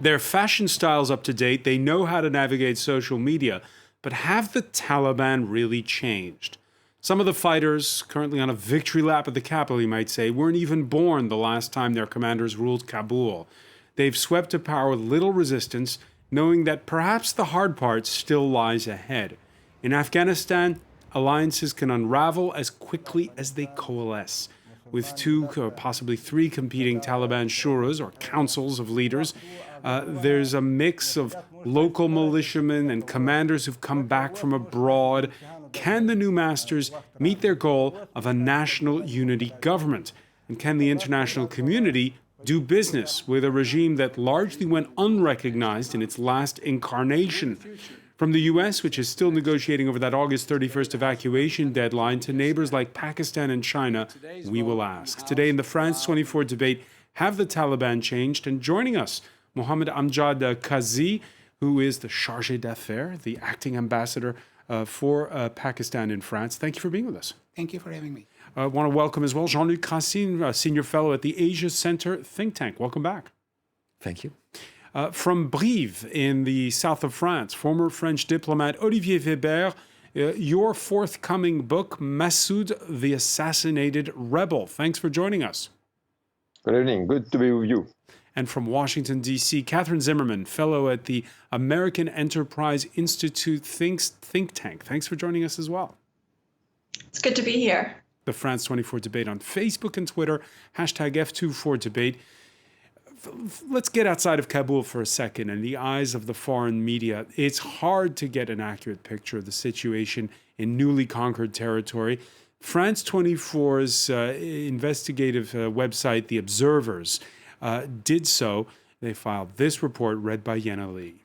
Their fashion style's up to date. They know how to navigate social media. But have the Taliban really changed? Some of the fighters, currently on a victory lap at the capital, you might say, weren't even born the last time their commanders ruled Kabul. They've swept to power with little resistance, knowing that perhaps the hard part still lies ahead. In Afghanistan, alliances can unravel as quickly as they coalesce. With 2 or possibly 3 competing Taliban shuras, or councils of leaders, there's a mix of local militiamen and commanders who've come back from abroad. Can the new masters meet their goal of a national unity government? And can the international community do business with a regime that largely went unrecognized in its last incarnation? From the U.S., which is still negotiating over that August 31st evacuation deadline, to neighbors like Pakistan and China, we will ask. Today in the France 24 debate, have the Taliban changed? And joining us, Mohammed Amjad Kazi, who is the chargé d'affaires, the acting ambassador for Pakistan in France. Thank you for being with us. Thank you for having me. I want to welcome as well Jean-Luc Racine, senior fellow at the Asia Center think tank. Welcome back. Thank you. From Brive in the south of France, former French diplomat Olivier Weber, your forthcoming book, Massoud, the Assassinated Rebel. Thanks for joining us. Good evening. Good to be with you. And from Washington, D.C., Catherine Zimmerman, fellow at the American Enterprise Institute think tank. Thanks for joining us as well. It's good to be here. The France 24 debate on Facebook and Twitter, hashtag F24debate. Let's get outside of Kabul for a second. In the eyes of the foreign media, it's hard to get an accurate picture of the situation in newly conquered territory. France 24's investigative website, The Observers, did so. They filed this report read by Yenna Lee.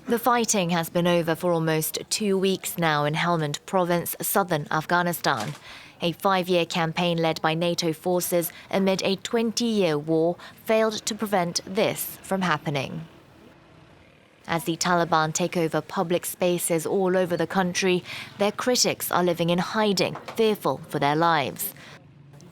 The fighting has been over for almost 2 weeks now in Helmand province, southern Afghanistan. A 5-year campaign led by NATO forces amid a 20-year war failed to prevent this from happening. As the Taliban take over public spaces all over the country, their critics are living in hiding, fearful for their lives.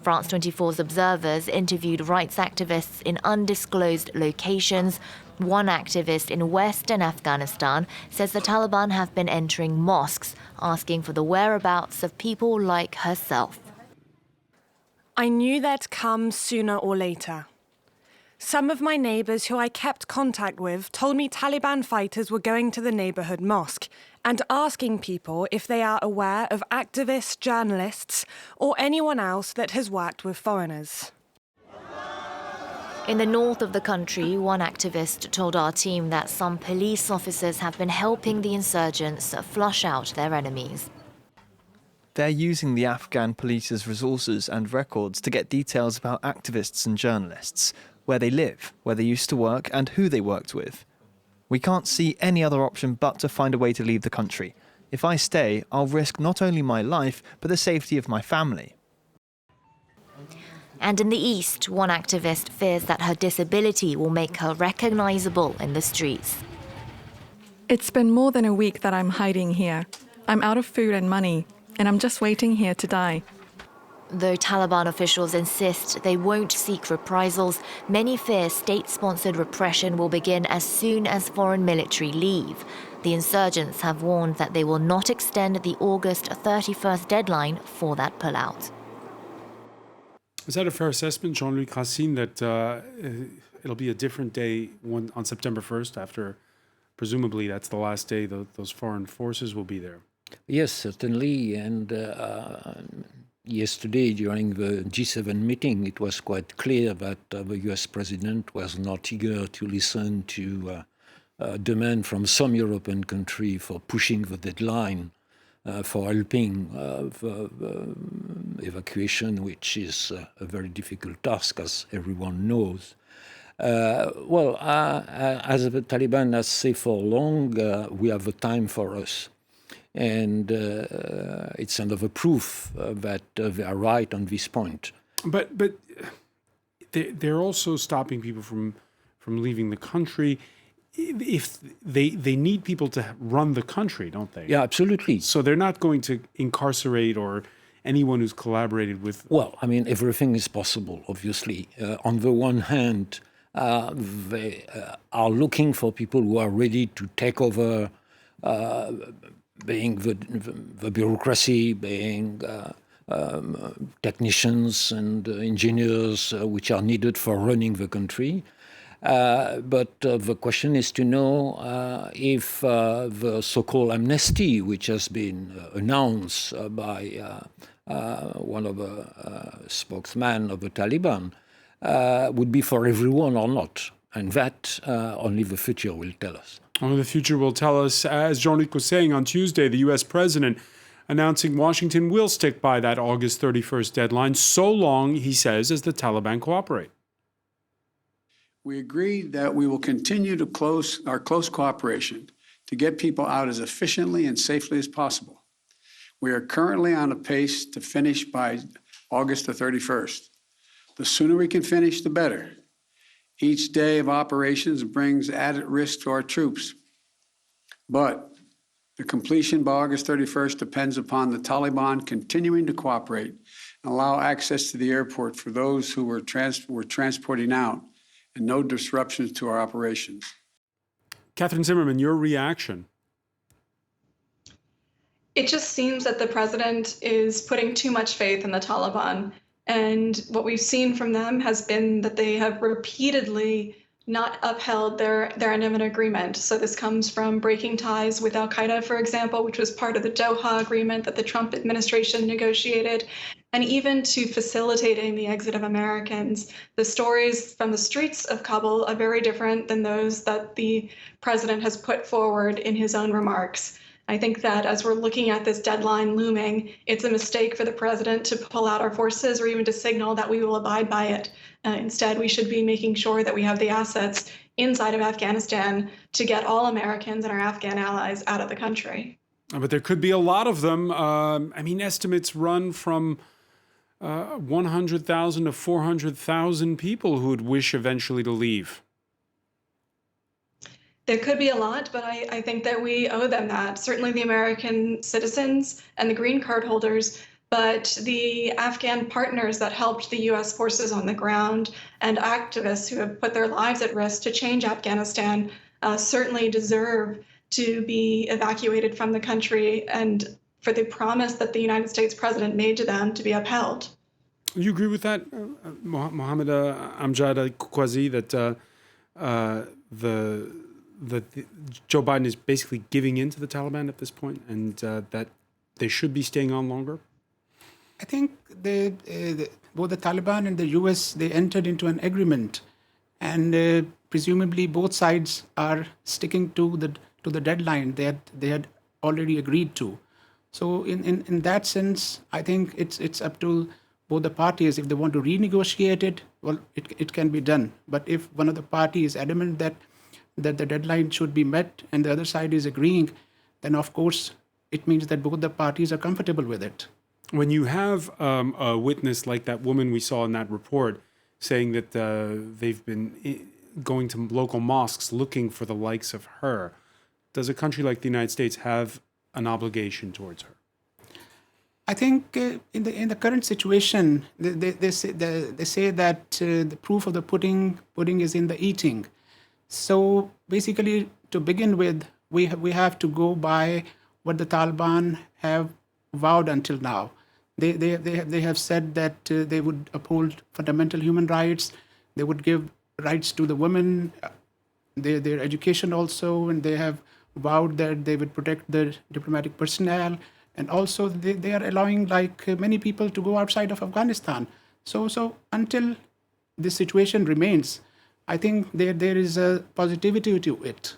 France 24's observers interviewed rights activists in undisclosed locations. One activist in western Afghanistan says the Taliban have been entering mosques, asking for the whereabouts of people like herself. I knew they'd come sooner or later. Some of my neighbours who I kept contact with told me Taliban fighters were going to the neighbourhood mosque and asking people if they are aware of activists, journalists, or anyone else that has worked with foreigners. In the north of the country, one activist told our team that some police officers have been helping the insurgents flush out their enemies. They're using the Afghan police's resources and records to get details about activists and journalists, where they live, where they used to work, and who they worked with. We can't see any other option but to find a way to leave the country. If I stay, I'll risk not only my life, but the safety of my family. And in the east, one activist fears that her disability will make her recognizable in the streets. It's been more than a week that I'm hiding here. I'm out of food and money, and I'm just waiting here to die. Though Taliban officials insist they won't seek reprisals, many fear state-sponsored repression will begin as soon as foreign military leave. The insurgents have warned that they will not extend the August 31st deadline for that pullout. Is that a fair assessment, Jean-Luc Racine, that it'll be a different day on September 1st after, presumably, that's the last day those foreign forces will be there? Yes, certainly. And yesterday, during the G7 meeting, it was quite clear that the US president was not eager to listen to demand from some European country for pushing the deadline for helping the evacuation, which is a very difficult task, as everyone knows. As the Taliban has said for long, we have the time for us. And it's another proof that they are right on this point. But they're also stopping people from leaving the country. If they need people to run the country, don't they? Yeah, absolutely. So they're not going to incarcerate or anyone who's collaborated with... Well, I mean, everything is possible, obviously. On the one hand, they are looking for people who are ready to take over, being the bureaucracy, being technicians and engineers which are needed for running the country. But the question is to know if the so-called amnesty, which has been announced by one of the spokesmen of the Taliban, would be for everyone or not. And that only the future will tell us. Only the future will tell us. As Jean-Luc was saying on Tuesday, the U.S. president announcing Washington will stick by that August 31st deadline so long, he says, as the Taliban cooperate. We agreed that we will continue to close cooperation to get people out as efficiently and safely as possible. We are currently on a pace to finish by August the 31st. The sooner we can finish, the better. Each day of operations brings added risk to our troops. But the completion by August 31st depends upon the Taliban continuing to cooperate and allow access to the airport for those who were transporting out, and no disruptions to our operations. Catherine Zimmerman, your reaction? It just seems that the president is putting too much faith in the Taliban. And what we've seen from them has been that they have repeatedly not upheld their end of an agreement. So this comes from breaking ties with al-Qaeda, for example, which was part of the Doha agreement that the Trump administration negotiated, and even to facilitating the exit of Americans. The stories from the streets of Kabul are very different than those that the president has put forward in his own remarks. I think that as we're looking at this deadline looming, it's a mistake for the president to pull out our forces or even to signal that we will abide by it. Instead, we should be making sure that we have the assets inside of Afghanistan to get all Americans and our Afghan allies out of the country. But there could be a lot of them. Estimates run from 100,000 to 400,000 people who would wish eventually to leave. There could be a lot, but I think that we owe them that. Certainly the American citizens and the green card holders, but the Afghan partners that helped the U.S. forces on the ground and activists who have put their lives at risk to change Afghanistan certainly deserve to be evacuated from the country and for the promise that the United States president made to them to be upheld. You agree with that, Mohammed Amjad Kwazi, that Joe Biden is basically giving in to the Taliban at this point, and that they should be staying on longer? I think both the Taliban and the U.S., they entered into an agreement, and presumably both sides are sticking to the deadline that they had already agreed to. So in that sense, I think it's up to both the parties. If they want to renegotiate it, well, it can be done. But if one of the parties is adamant that the deadline should be met and the other side is agreeing, then of course it means that both the parties are comfortable with it. When you have a witness like that woman we saw in that report saying that they've been going to local mosques looking for the likes of her, does a country like the United States have an obligation towards her? I think in the current situation, they say that the proof of the pudding is in the eating. So basically, to begin with, we have to go by what the Taliban have vowed until now. They have said that they would uphold fundamental human rights. They would give rights to the women, their education also, and they have vowed that they would protect the diplomatic personnel, and also they are allowing many people to go outside of Afghanistan. So until this situation remains, I think there is a positivity to it.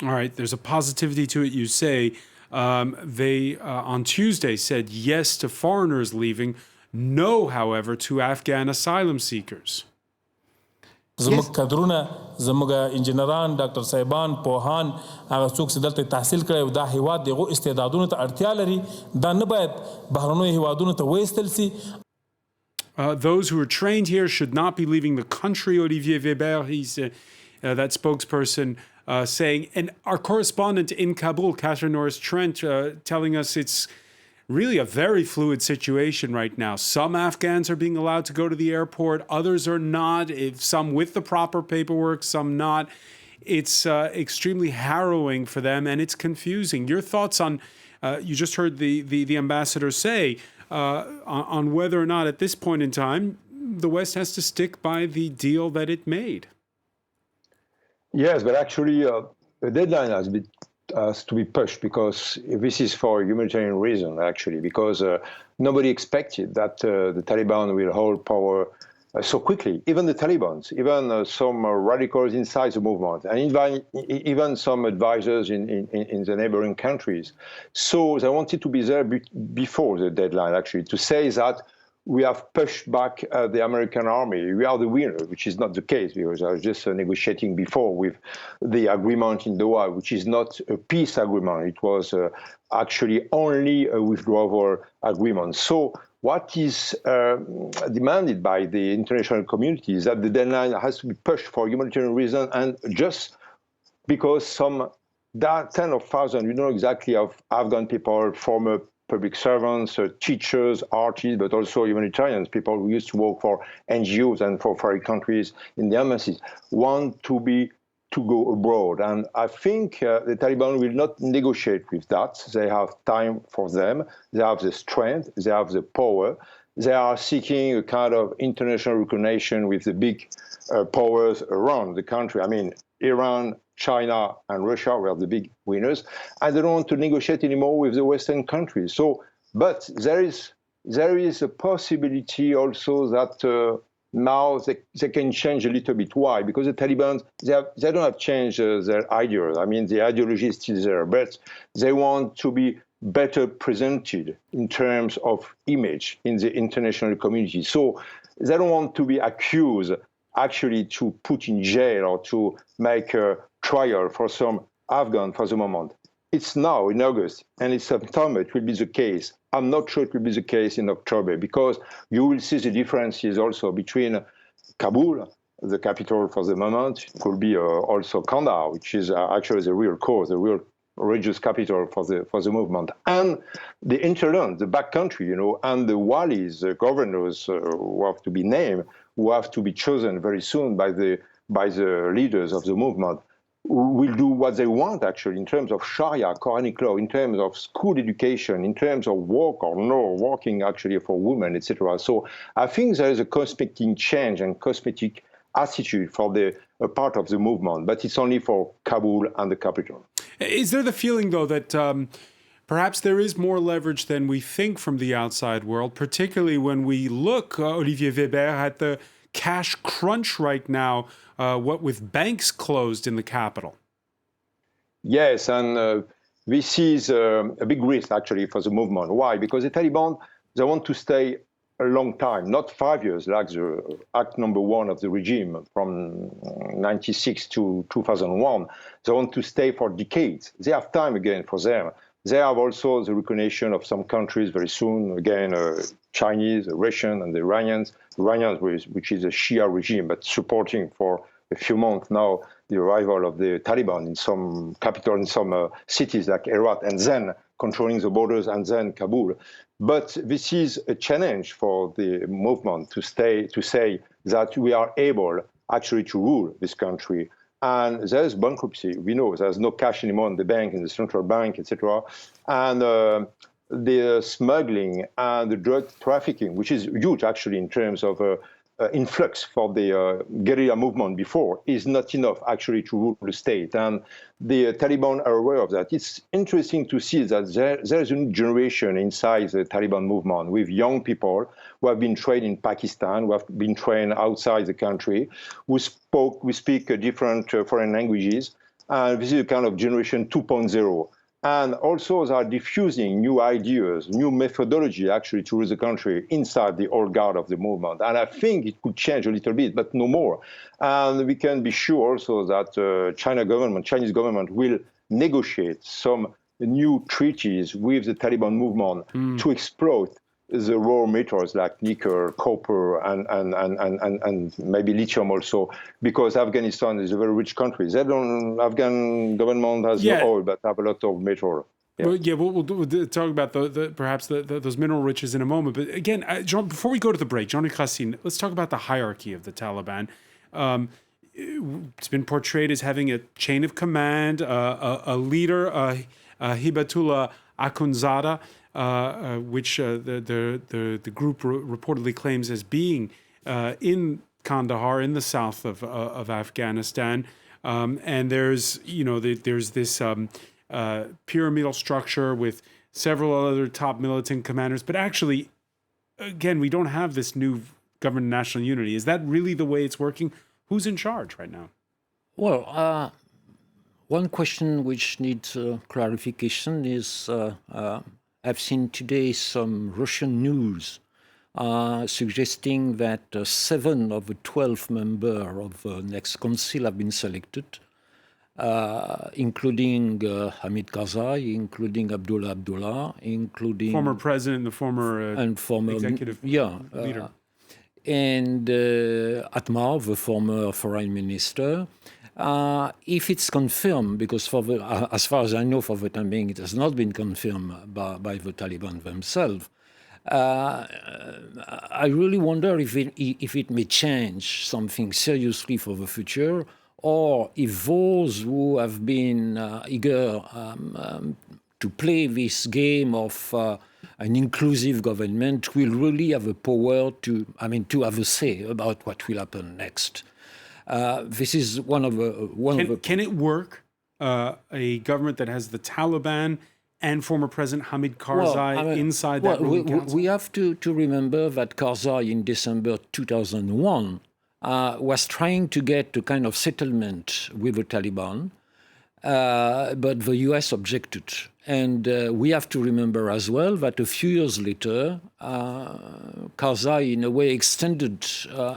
All right, there's a positivity to it, you say. They, on Tuesday, said yes to foreigners leaving, no, however, to Afghan asylum seekers. زموږ کادرونه زموږ انجینران ډاکټر صاحبان پوهان هغه څوک چې دلته تحصیل کړي او دا هیواد دغه استعدادونو ته اړتیا لري دا نه باید بهرنیو هیوادونو ته وایستل سي. Those who are trained here should not be leaving the country, Olivier Weber, he's that spokesperson, saying. And our correspondent in Kabul, Catherine Norris-Trent, telling us it's really a very fluid situation right now. Some Afghans are being allowed to go to the airport, others are not, some with the proper paperwork, some not. It's extremely harrowing for them, and it's confusing. Your thoughts on, you just heard the ambassador say, on whether or not at this point in time, the West has to stick by the deal that it made. Yes, but actually the deadline has to be pushed because this is for a humanitarian reason, actually, because nobody expected that the Taliban will hold power so quickly. Even the Taliban, even some radicals inside the movement, and even some advisors in the neighboring countries. So they wanted to be there before the deadline, actually, to say that we have pushed back the American army. We are the winner, which is not the case, because I was just negotiating before with the agreement in Doha, which is not a peace agreement. It was actually only a withdrawal agreement. So what is demanded by the international community is that the deadline has to be pushed for humanitarian reasons, and just because there are tens of thousands, we know exactly, of Afghan people, former public servants, teachers, artists, but also humanitarians, people who used to work for NGOs and for foreign countries in the embassies, want to go abroad. And I think the Taliban will not negotiate with that. They have time for them. They have the strength. They have the power. They are seeking a kind of international recognition with the big powers around the country. I mean, Iran, China, and Russia were the big winners, and they don't want to negotiate anymore with the Western countries. So, but there is a possibility also that now they can change a little bit. Why? Because the Taliban, they don't have changed their ideas. I mean, the ideology is still there, but they want to be better presented in terms of image in the international community. So they don't want to be accused actually to put in jail or to make a trial for some Afghan for the moment. It's now in August, and in September it will be the case. I'm not sure it will be the case in October, because you will see the differences also between Kabul, the capital for the moment. It could be also Kandahar, which is actually the real core, the real religious capital for the movement, and the hinterland, the backcountry, and the walis, the governors who have to be named, who have to be chosen very soon by the leaders of the movement, who will do what they want, actually, in terms of Sharia, Quranic law, in terms of school education, in terms of work or no working, actually, for women, etc. So I think there is a cosmetic change and cosmetic attitude for a part of the movement, but it's only for Kabul and the capital. Is there the feeling, though, that perhaps there is more leverage than we think from the outside world, particularly when we look, Olivier Weber, at the cash crunch right now, what with banks closed in the capital? Yes, and this is a big risk, actually, for the movement. Why? Because the Taliban, they want to stay a long time, not 5 years, like the act number 1 of the regime from 96 to 2001. They want to stay for decades. They have time again for them. They have also the recognition of some countries very soon, again, Chinese, Russian, and the Iranians, which is a Shia regime, but supporting for a few months now the arrival of the Taliban in some capital, in some cities like Herat, and then controlling the borders, and then Kabul. But this is a challenge for the movement to say that we are able actually to rule this country. And there's bankruptcy. We know there's no cash anymore in the bank, in the central bank, etc. And the smuggling and the drug trafficking, which is huge actually in terms of influx for the guerrilla movement before, is not enough actually to rule the state. And the Taliban are aware of that. It's interesting to see that there's a new generation inside the Taliban movement with young people who have been trained in Pakistan, who have been trained outside the country, who speak different foreign languages. And this is a kind of generation 2.0. And also they are diffusing new ideas, new methodology actually to rule the country inside the old guard of the movement. And I think it could change a little bit, but no more. And we can be sure also that Chinese government will negotiate some new treaties with the Taliban movement to exploit the raw metals like nickel, copper, and maybe lithium also, because Afghanistan is a very rich country. Afghan government has no oil, but have a lot of metal. Well, yeah, we'll talk about perhaps those mineral riches in a moment. But again, Jean, before we go to the break, Jean-Luc Racine, let's talk about the hierarchy of the Taliban. It's been portrayed as having a chain of command, a leader, Hibatullah Akhundzada, which the group reportedly claims as being in Kandahar, in the south of Afghanistan. And there's this pyramidal structure with several other top militant commanders. But actually, again, we don't have this new government of national unity. Is that really the way it's working? Who's in charge right now? Well, one question which needs clarification is I've seen today some Russian news suggesting that 7 of the 12 members of the next council have been selected, including Hamid Karzai, including Abdullah, including former president, the former executive leader. And Atmar, the former foreign minister. If it's confirmed, because as far as I know, for the time being, it has not been confirmed by the Taliban themselves. I really wonder if it may change something seriously for the future, or if those who have been eager to play this game of an inclusive government will really have the power to have a say about what will happen next. This is one of the. Can it work? A government that has the Taliban and former President Hamid Karzai inside that ruling council? We have to remember that Karzai in December 2001 was trying to get a kind of settlement with the Taliban, but the US objected. And we have to remember as well that a few years later, Karzai, in a way, extended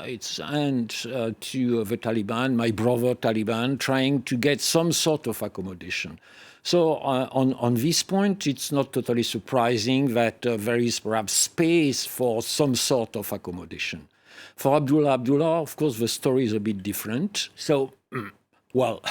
its hand to the Taliban, my brother Taliban, trying to get some sort of accommodation. So on this point, it's not totally surprising that there is perhaps space for some sort of accommodation. For Abdullah, of course, the story is a bit different. So, well,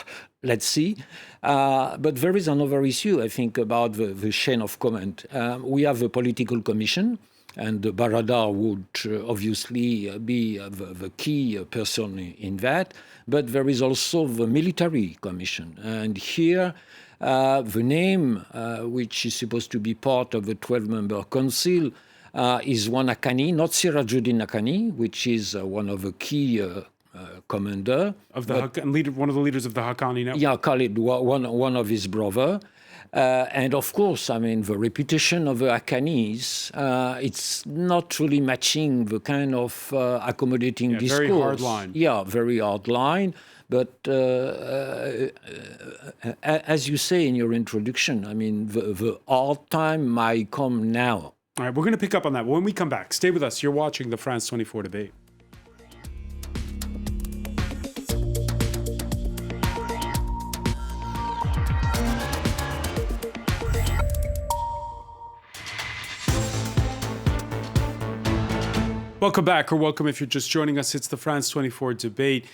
let's see. But there is another issue, I think, about the chain of command. We have a political commission, and Baradar would obviously be the key person in that. But there is also the military commission. And here, the name, which is supposed to be part of the 12-member council, is one Haqqani, not Sirajuddin Haqqani, which is one of the key commander of the one of the leaders of the Haqqani network. Yeah, Khalid, one of his brother, and of course, the reputation of the Haqqanis, it's not really matching the kind of accommodating discourse. Very hard line. Yeah, very hard line. But as you say in your introduction, the hard time might come now. All right, we're going to pick up on that when we come back. Stay with us. You're watching the France 24 debate. Welcome back, or welcome if you're just joining us. It's the France 24 debate.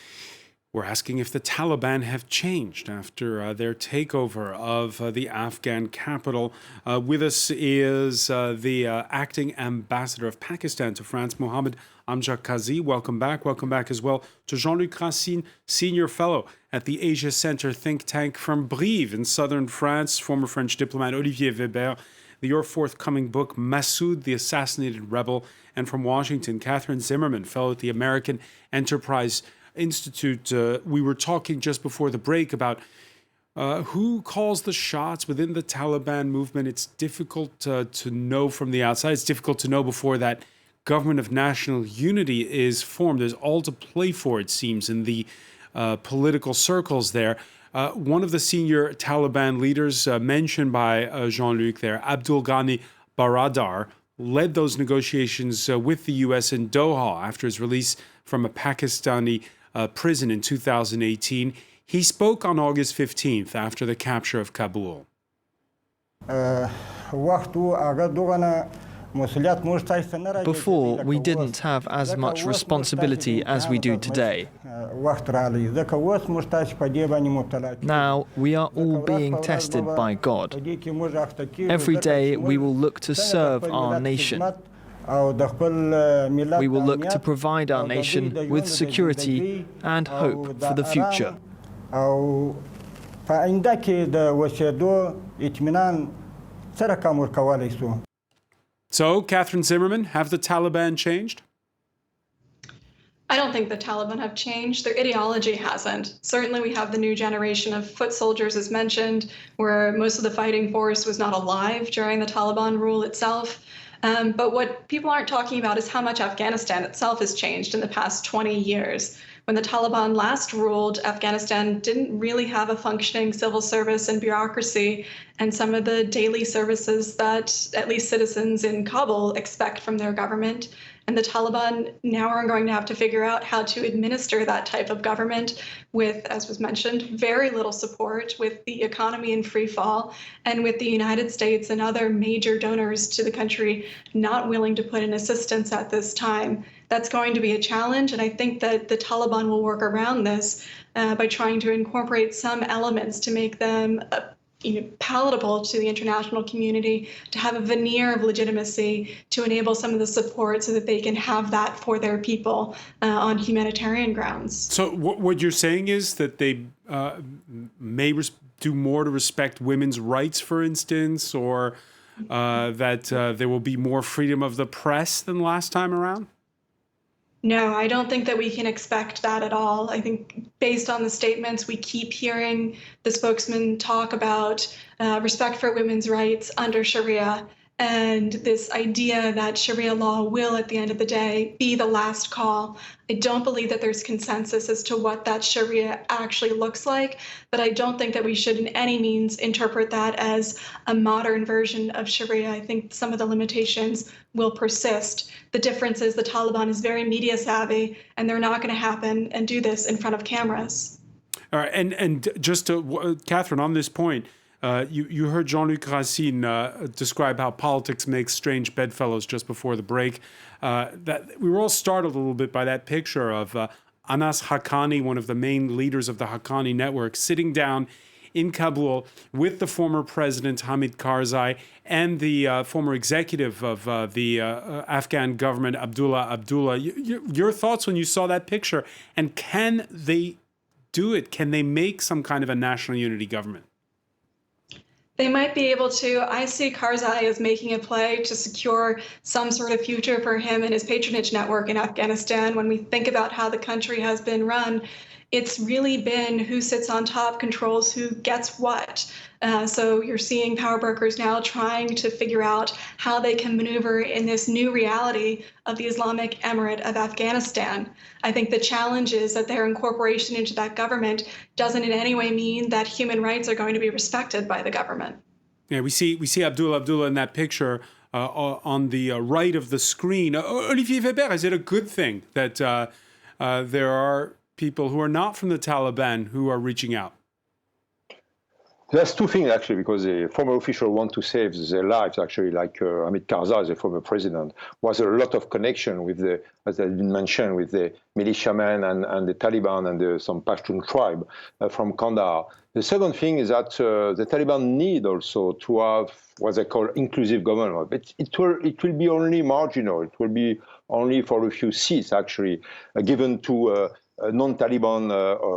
We're asking if the Taliban have changed after their takeover of the Afghan capital. With us is the acting ambassador of Pakistan to France, Mohammed Amjad Kazi. Welcome back. Welcome back as well to Jean-Luc Racine, senior fellow at the Asia Center think tank from Brive in southern France, former French diplomat Olivier Weber, your forthcoming book, Massoud, the Assassinated Rebel, and from Washington, Catherine Zimmerman, fellow at the American Enterprise Institute. We were talking just before the break about who calls the shots within the Taliban movement. It's difficult to know from the outside. It's difficult to know before that government of national unity is formed. There's all to play for, it seems, in the political circles there. One of the senior Taliban leaders mentioned by Jean-Luc there, Abdul Ghani Baradar, led those negotiations with the U.S. in Doha after his release from a Pakistani prison in 2018. He spoke on August 15th after the capture of Kabul. Before, we didn't have as much responsibility as we do today. Now, we are all being tested by God. Every day, we will look to serve our nation. We will look to provide our nation with security and hope for the future. So, Catherine Zimmerman, have the Taliban changed? I don't think the Taliban have changed. Their ideology hasn't. Certainly, we have the new generation of foot soldiers, as mentioned, where most of the fighting force was not alive during the Taliban rule itself. But what people aren't talking about is how much Afghanistan itself has changed in the past 20 years. When the Taliban last ruled, Afghanistan didn't really have a functioning civil service and bureaucracy, and some of the daily services that at least citizens in Kabul expect from their government. And the Taliban now are going to have to figure out how to administer that type of government with, as was mentioned, very little support, with the economy in free fall, and with the United States and other major donors to the country not willing to put in assistance at this time. That's going to be a challenge, and I think that the Taliban will work around this by trying to incorporate some elements to make them palatable to the international community, to have a veneer of legitimacy, to enable some of the support so that they can have that for their people on humanitarian grounds. So what you're saying is that they may do more to respect women's rights, for instance, or that there will be more freedom of the press than last time around? No, I don't think that we can expect that at all. I think based on the statements we keep hearing the spokesman talk about respect for women's rights under Sharia, and this idea that Sharia law will, at the end of the day, be the last call. I don't believe that there's consensus as to what that Sharia actually looks like, but I don't think that we should in any means interpret that as a modern version of Sharia. I think some of the limitations will persist. The difference is the Taliban is very media savvy, and they're not going to happen and do this in front of cameras. All right, and just to, Catherine, on this point, you heard Jean-Luc Racine describe how politics makes strange bedfellows just before the break. That we were all startled a little bit by that picture of Anas Haqqani, one of the main leaders of the Haqqani network, sitting down in Kabul with the former president Hamid Karzai and the former executive of the Afghan government, Abdullah Abdullah. Your thoughts when you saw that picture, and can they do it? Can they make some kind of a national unity government? They might be able to. I see Karzai as making a play to secure some sort of future for him and his patronage network in Afghanistan. When we think about how the country has been run, it's really been who sits on top controls who gets what. So you're seeing power brokers now trying to figure out how they can maneuver in this new reality of the Islamic Emirate of Afghanistan. I think the challenge is that their incorporation into that government doesn't in any way mean that human rights are going to be respected by the government. Yeah, we see Abdullah in that picture on the right of the screen. Olivier Weber, is it a good thing that there are people who are not from the Taliban who are reaching out? There's two things, actually, because the former officials want to save their lives, actually, like Hamid Karzai, the former president, was a lot of connection with the, as has been mentioned, with the militiamen and the Taliban and some Pashtun tribe from Kandahar. The second thing is that the Taliban need also to have what they call inclusive government. It will be only marginal. It will be only for a few seats, actually, given to non-Taliban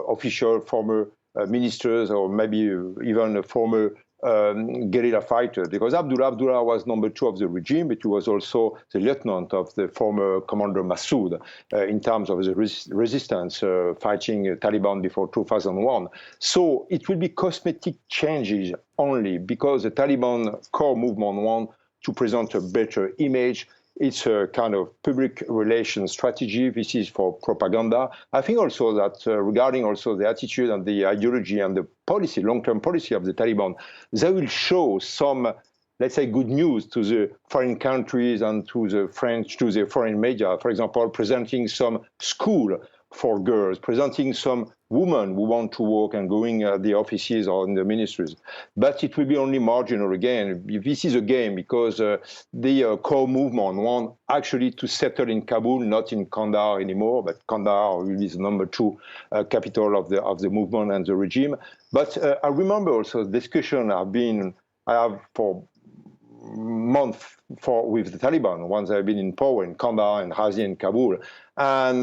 official, former ministers, or maybe even a former guerrilla fighter, because Abdullah was number 2 of the regime, but he was also the lieutenant of the former commander Massoud in terms of the resistance fighting Taliban before 2001. So it will be cosmetic changes only, because the Taliban core movement want to present a better image. It's a kind of public relations strategy. This is for propaganda. I think also that regarding also the attitude and the ideology and the policy, long-term policy of the Taliban, they will show some, let's say, good news to the foreign countries and to the French, to the foreign media. For example, presenting some school for girls, presenting some women who want to work and going at the offices or in the ministries. But it will be only marginal again. This is a game because the core movement want actually to settle in Kabul, not in Kandahar anymore, but Kandahar is the number 2 capital of the movement and the regime. But I remember also the discussion I have for months with the Taliban once I've been in power in Kandahar and Ghazni and Kabul. And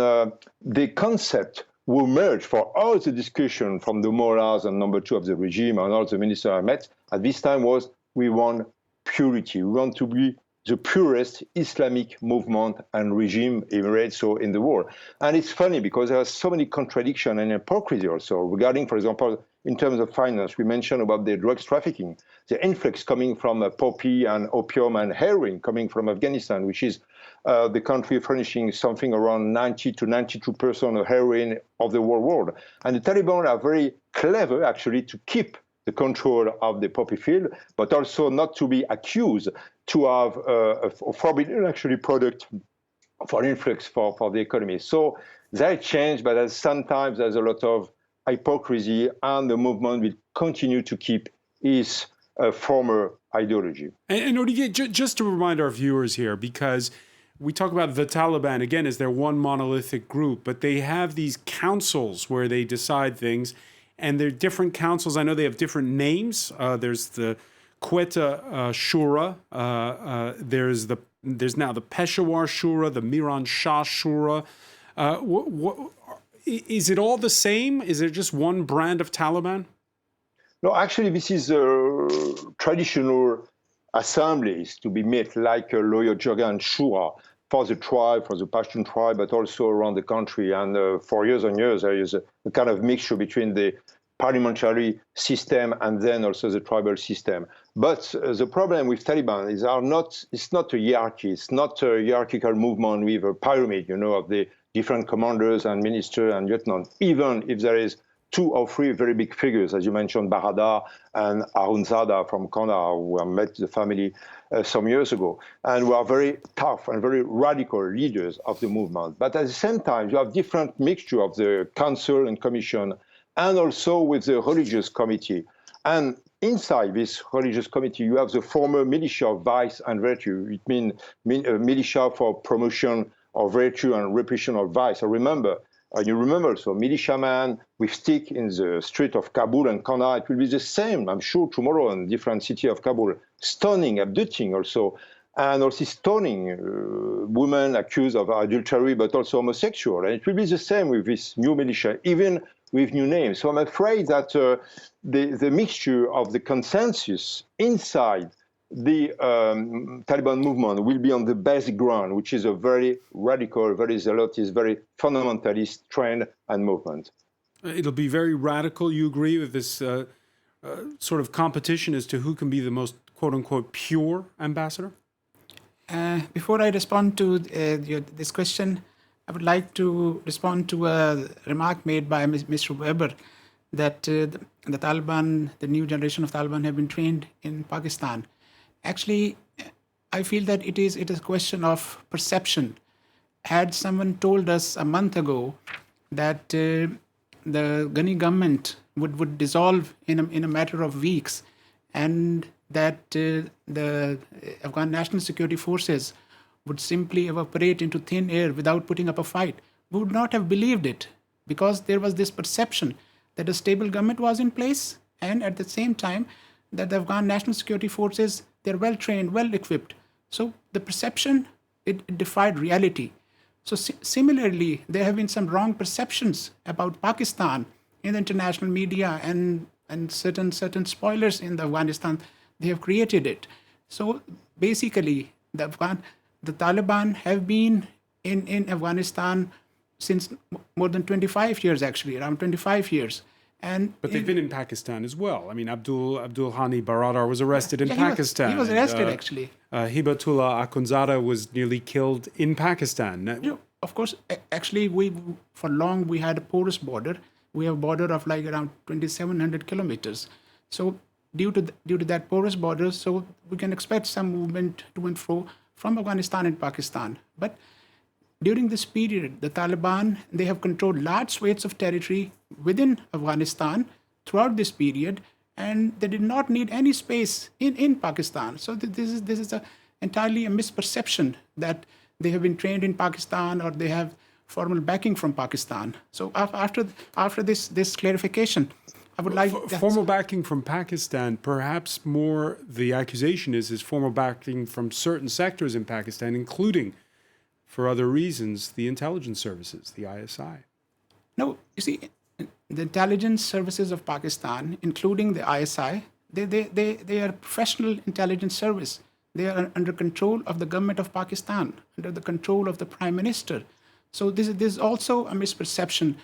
the concept will merge for all the discussion from the mullahs and number 2 of the regime and all the ministers I met at this time was we want purity. We want to be the purest Islamic movement and regime in the world. And it's funny because there are so many contradictions and hypocrisy also regarding, for example, in terms of finance, we mentioned about the drugs trafficking, the influx coming from poppy and opium and heroin coming from Afghanistan, which is the country furnishing something around 90 to 92% of heroin of the whole world. And the Taliban are very clever, actually, to keep the control of the poppy field, but also not to be accused to have a forbidden, actually, product for influx for the economy. So that changed, but sometimes there's a lot of hypocrisy, and the movement will continue to keep its former ideology. And Olivier, just to remind our viewers here, because we talk about the Taliban, again, as they're one monolithic group, but they have these councils where they decide things, and they're different councils. I know they have different names. There's the Quetta Shura. There's now the Peshawar Shura, the Miran Shah Shura. Is it all the same? Is there just one brand of Taliban? No, actually, this is traditional assemblies to be met like a Loya Jirga and Shura for the tribe, for the Pashtun tribe, but also around the country. And for years and years, there is a kind of mixture between the parliamentary system and then also the tribal system. But the problem with Taliban is it's not a hierarchy. It's not a hierarchical movement with a pyramid, of the different commanders and ministers and lieutenants, even if there is 2 or 3 very big figures, as you mentioned, Baradar and Arunzada from Kandahar, who I met the family some years ago, and who are very tough and very radical leaders of the movement. But at the same time, you have different mixture of the council and commission, and also with the religious committee. And inside this religious committee, you have the former militia of vice and virtue. It means militia for promotion of virtue and repression of vice. I remember, you remember, so militiamen with stick in the street of Kabul and Kandahar, it will be the same, I'm sure, tomorrow in different city of Kabul, stoning, abducting also, and also stoning women accused of adultery, but also homosexual. And it will be the same with this new militia, even with new names. So I'm afraid that the mixture of the consensus inside the Taliban movement will be on the basic ground, which is a very radical, very zealotist, very fundamentalist trend and movement. It'll be very radical. You agree with this sort of competition as to who can be the most, quote-unquote, pure ambassador? Before I respond to this question, I would like to respond to a remark made by Mr. Weber that the Taliban, the new generation of Taliban, have been trained in Pakistan. Actually, I feel that it is a question of perception. Had someone told us a month ago that the Ghani government would dissolve in a matter of weeks, and that the Afghan National Security Forces would simply evaporate into thin air without putting up a fight, we would not have believed it, because there was this perception that a stable government was in place, and at the same time that the Afghan National Security Forces, they're well trained, well equipped. So the perception, it defied reality. So similarly, there have been some wrong perceptions about Pakistan in the international media, and certain spoilers in the Afghanistan, they have created it. So basically, the Taliban have been in Afghanistan since more than 25 years, actually, around 25 years. But they've been in Pakistan as well. I mean, Abdul Hani Baradar was arrested in Pakistan. He was arrested, actually. Hibatullah Akhundzada was nearly killed in Pakistan. Of course, actually, for long we had a porous border. We have a border of like around 2,700 kilometers. So due to that porous border, so we can expect some movement to and fro from Afghanistan and Pakistan. But during this period, the Taliban, they have controlled large swathes of territory within Afghanistan throughout this period, and they did not need any space in Pakistan. So this is entirely a misperception that they have been trained in Pakistan or they have formal backing from Pakistan. So after this clarification, I would like formal backing from Pakistan. Perhaps more the accusation is formal backing from certain sectors in Pakistan, including, for other reasons, the intelligence services, the ISI. No, you see, the intelligence services of Pakistan, including the ISI, they are professional intelligence service. They are under control of the government of Pakistan, under the control of the Prime Minister. So this is also a misperception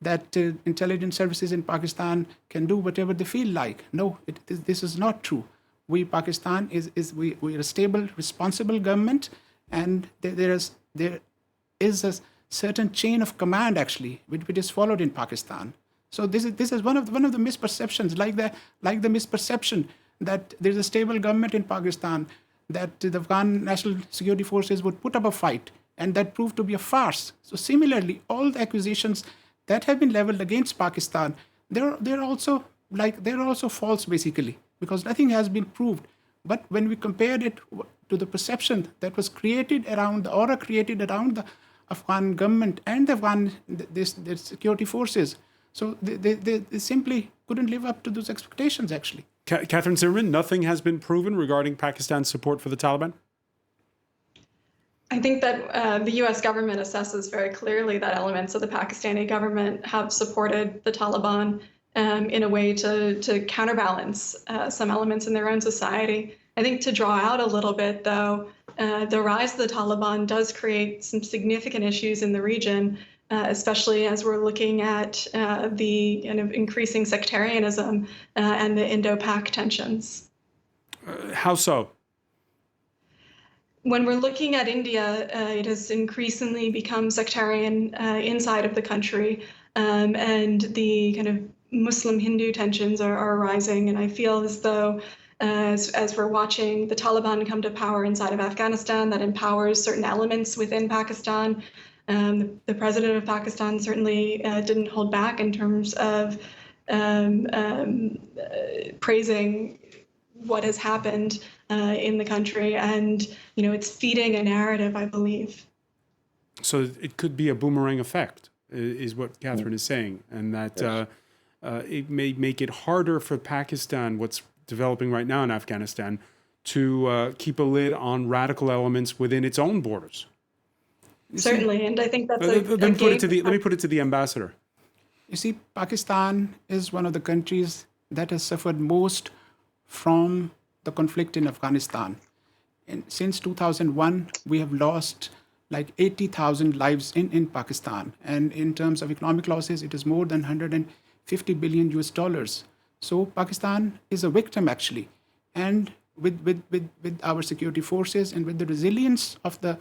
that intelligence services in Pakistan can do whatever they feel like. No, this is not true. Pakistan we are a stable, responsible government, and there is a certain chain of command actually, which is followed in Pakistan. So this is one of the misperceptions, like the misperception that there's a stable government in Pakistan, that the Afghan National Security Forces would put up a fight, and that proved to be a farce. So similarly, all the accusations that have been leveled against Pakistan, they're also false basically, because nothing has been proved. But when we compared it to the perception that was created around the aura created around the Afghan government and the Afghan the security forces, so they simply couldn't live up to those expectations actually. Catherine Zimmerman, nothing has been proven regarding Pakistan's support for the Taliban? I think that the U.S. government assesses very clearly that elements of the Pakistani government have supported the Taliban in a way to counterbalance some elements in their own society. I think to draw out a little bit, though, the rise of the Taliban does create some significant issues in the region, especially as we're looking at the kind of increasing sectarianism and the Indo-Pak tensions. How so? When we're looking at India, it has increasingly become sectarian inside of the country, and the kind of Muslim-Hindu tensions are rising. And I feel as though, as we're watching the Taliban come to power inside of Afghanistan, that empowers certain elements within Pakistan. The president of Pakistan certainly didn't hold back in terms of praising what has happened in the country, and it's feeding a narrative, I believe. So it could be a boomerang effect, is what Catherine is saying, and that it may make it harder for Pakistan, what's developing right now in Afghanistan, to keep a lid on radical elements within its own borders. Certainly, and I think that's let me put it to the ambassador. You see, Pakistan is one of the countries that has suffered most from the conflict in Afghanistan. And since 2001, we have lost like 80,000 lives in Pakistan. And in terms of economic losses, it is more than 150 billion US dollars. So Pakistan is a victim actually. And with our security forces and with the resilience of the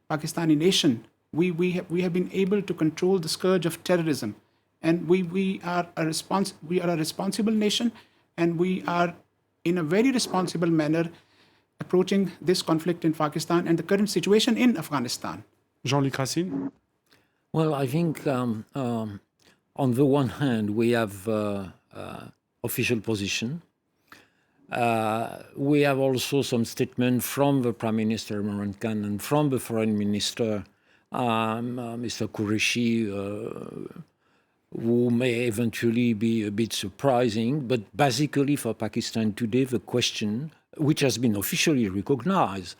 Pakistani nation, we have been able to control the scourge of terrorism. And we are a responsible nation, and we are in a very responsible manner approaching this conflict in Pakistan and the current situation in Afghanistan. Jean-Luc Racine? Well, I think on the one hand, we have official position. We have also some statement from the Prime Minister Imran Khan and from the Foreign Minister, Mr. Qureshi, who may eventually be a bit surprising. But basically for Pakistan today, the question, which has been officially recognized,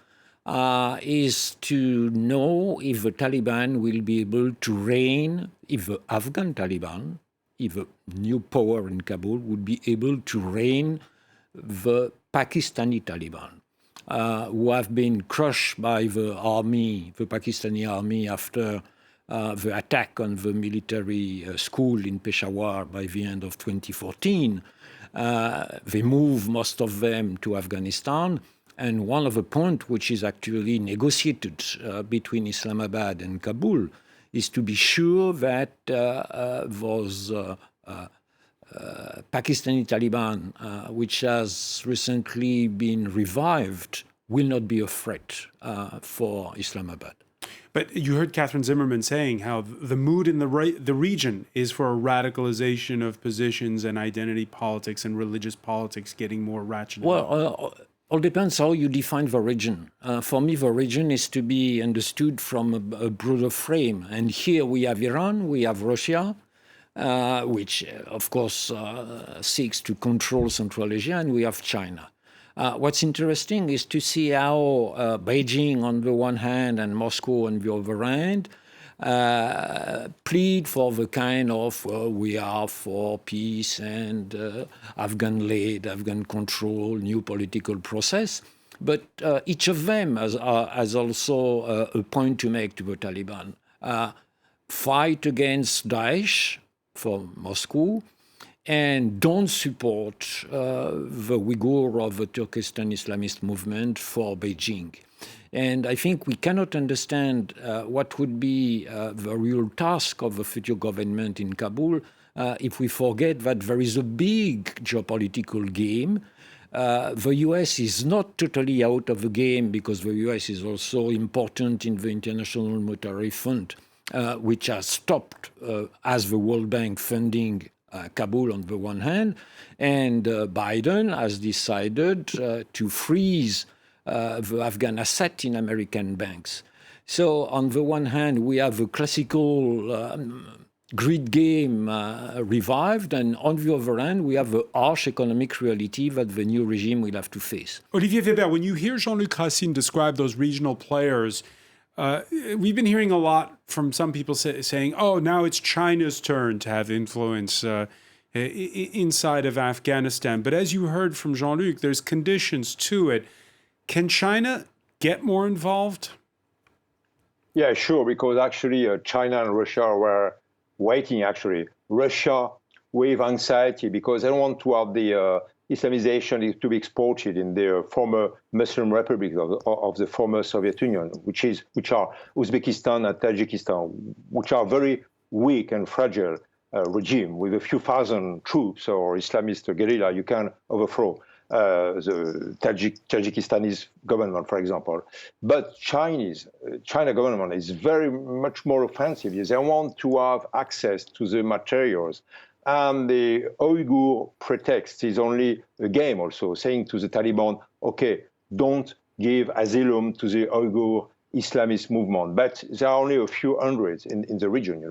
is to know if the Taliban will be able to reign, if the Afghan Taliban, if the new power in Kabul would be able to reign the Pakistani Taliban, who have been crushed by the army, the Pakistani army, after the attack on the military school in Peshawar by the end of 2014. They moved most of them to Afghanistan. And one of the points which is actually negotiated between Islamabad and Kabul is to be sure that those Pakistani Taliban, which has recently been revived, will not be a threat for Islamabad. But you heard Catherine Zimmerman saying how the mood in the region is for a radicalization of positions and identity politics and religious politics getting more ratcheted up. Well, all depends how you define the region. For me, the region is to be understood from a broader frame. And here we have Iran, we have Russia, which, of course, seeks to control Central Asia, and we have China. What's interesting is to see how Beijing on the one hand and Moscow on the other hand plead for the kind of we are for peace and Afghan-led, Afghan control, new political process. But each of them has also a point to make to the Taliban. Fight against Daesh for Moscow, and don't support the Uyghur or the Turkestan Islamist movement for Beijing. And I think we cannot understand what would be the real task of the future government in Kabul if we forget that there is a big geopolitical game. The US is not totally out of the game because the US is also important in the International Monetary Fund, which has stopped as the World Bank funding Kabul on the one hand, and Biden has decided to freeze the Afghan asset in American banks. So on the one hand, we have a classical greed game revived, and on the other hand, we have the harsh economic reality that the new regime will have to face. Olivier Weber, when you hear Jean-Luc Racine describe those regional players, we've been hearing a lot from some people saying, oh, now it's China's turn to have influence inside of Afghanistan. But as you heard from Jean-Luc, there's conditions to it. Can China get more involved? Yeah, sure, because actually China and Russia were waiting, actually. Russia with anxiety because they don't want to have the Islamization to be exported in the former Muslim republics of the former Soviet Union, which are Uzbekistan and Tajikistan, which are very weak and fragile regime. With a few thousand troops or Islamist guerrilla, you can overthrow the Tajikistani government, for example. But China government is very much more offensive. They want to have access to the materials. And the Uyghur pretext is only a game also, saying to the Taliban, okay, don't give asylum to the Uyghur Islamist movement. But there are only a few hundreds in the region,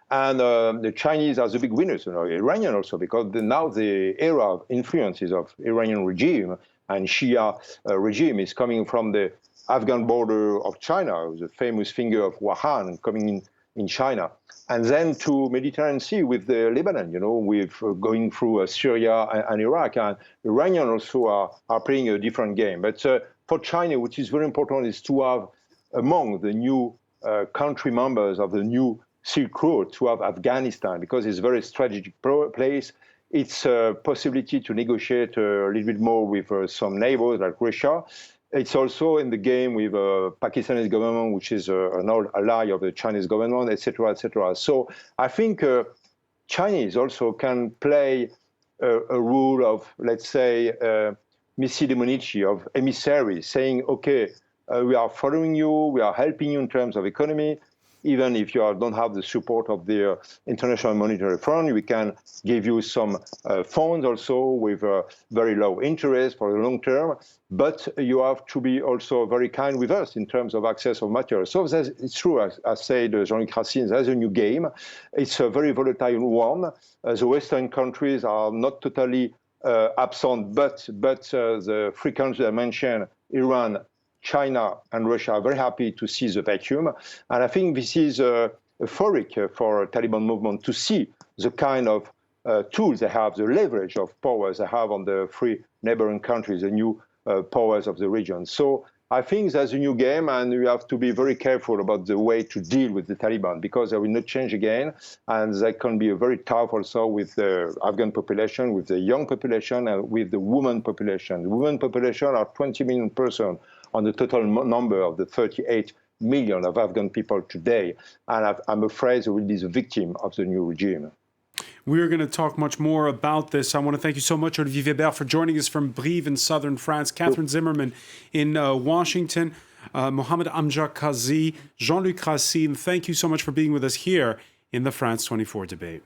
And the Chinese are the big winners, Iranian also, because now the era of influences of Iranian regime and Shia regime is coming from the Afghan border of China, the famous finger of Wuhan coming in China, and then to Mediterranean Sea with Lebanon, with going through Syria and Iraq. And Iranians also are playing a different game. But for China, which is very important, is to have among the new country members of the new Silk Road, to have Afghanistan, because it's a very strategic place. It's a possibility to negotiate a little bit more with some neighbors like Russia. It's also in the game with Pakistani government, which is an old ally of the Chinese government, etc., etc. So I think Chinese also can play a role of, let's say, Missi Demonici, of emissary, saying, okay, we are following you, we are helping you in terms of economy. Even if you don't have the support of the International Monetary Fund, we can give you some funds also with very low interest for the long term. But you have to be also very kind with us in terms of access of materials. So it's true, as said Jean-Luc Racine, there's a new game. It's a very volatile one. The Western countries are not totally absent, but the three countries I mentioned, Iran, China and Russia, are very happy to see the vacuum. And I think this is euphoric for Taliban movement to see the kind of tools they have, the leverage of powers they have on the three neighboring countries, the new powers of the region. So I think there's a new game, and we have to be very careful about the way to deal with the Taliban, because they will not change again, and they can be very tough also with the Afghan population, with the young population, and with the women population. The women population are 20 million persons on the total number of the 38 million of Afghan people today. And I'm afraid they will be the victim of the new regime. We're going to talk much more about this. I want to thank you so much, Olivier Weber, for joining us from Brive in southern France, Catherine Zimmerman in Washington. Mohammed Amjad Kazi, Jean-Luc Racine, thank you so much for being with us here in the France 24 debate.